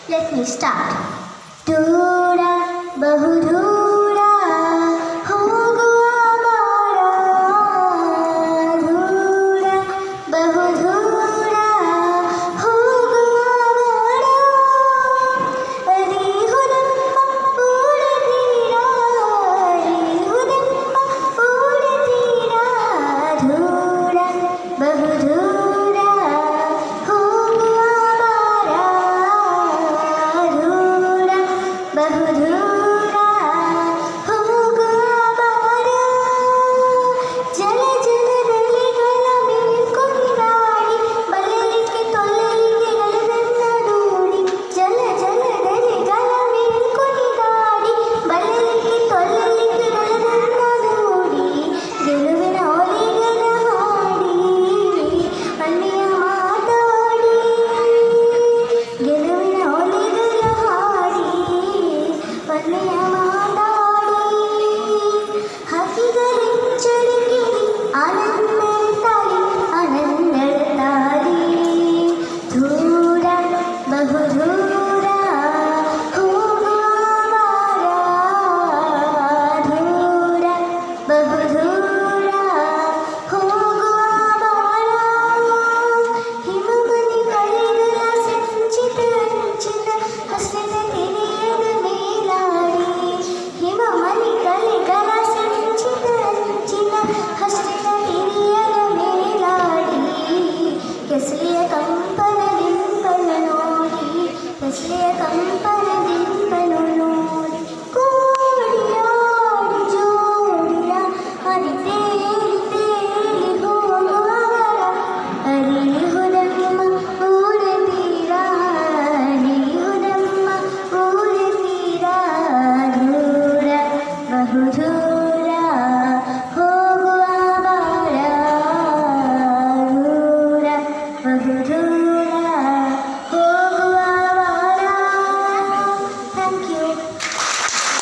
Let me start. Dura, bahudura, hoguva mara. Dura, bahudura, hoguva mara. Arihudamma pudadira, arihudamma pudadira. Dura, bahudura, hoguva mara. Dura, bahudura, hoguva mara. ಜಲ ಜಲದಲಿಗಳ ಮೇಲ್ಕೊಂಡಾಡಿ ಬಲಲಿಕ್ಕೆ ತೊಲಲಿಗೆ ಗಲದನ್ನಡೂಡಿ. ಜಲ ಜಲದಲಿಗಳ ಮೇಲ್ಕೊಂಡಾಡಿ ಬಲಲಿಕ್ಕೆ ತೊಲಲಿಕ್ಕೆ ಗಲದನ್ನಡೂಡಿ. ಗೆಲುವಿನ ಒಲಿಗಳ ಹಾಡಿ ಅಲ್ಲಿಯ ಮಾತಾಡಿ. ಗೆಲುವಿನ ಒಲಿಗಳ ಹಾಡಿ ಅಲ್ಲಿಯ ಮಾತಾಡಿ. ಹಕ್ಕಿಗರೆಂಚಲಿಗೆ ಆನಂದದ ತಾಳಿ ಆನಂದದ ತಾಳಿ. ದೂರ ಬಹುದೂರ ಹೋಗುವ ಮಾರ. ದೂರ ಬಹುದೂರ ಹೋಗುವ ಮಾರ. ಹಿಮಮನಿ ಕಳೆಗಳ ಸಂಚಿತ ಅಂಚಿನ ಹಸಿರ ತೆರೆಯದ ಮೇಲಾಡಿ. ಹಿಮಮನಿ ಕಳೆಗಳ ಸಂಚಿತ ಅಂಚಿನ ಹಸಿರ ತೆರೆಯದ ಮೇಲಾಡಿ. ಕೆಸೆಯ ಕಂಪನ ದಿಂಪನ ನೋಡಿ ಕೆಸೆಯ ಕಂಪನ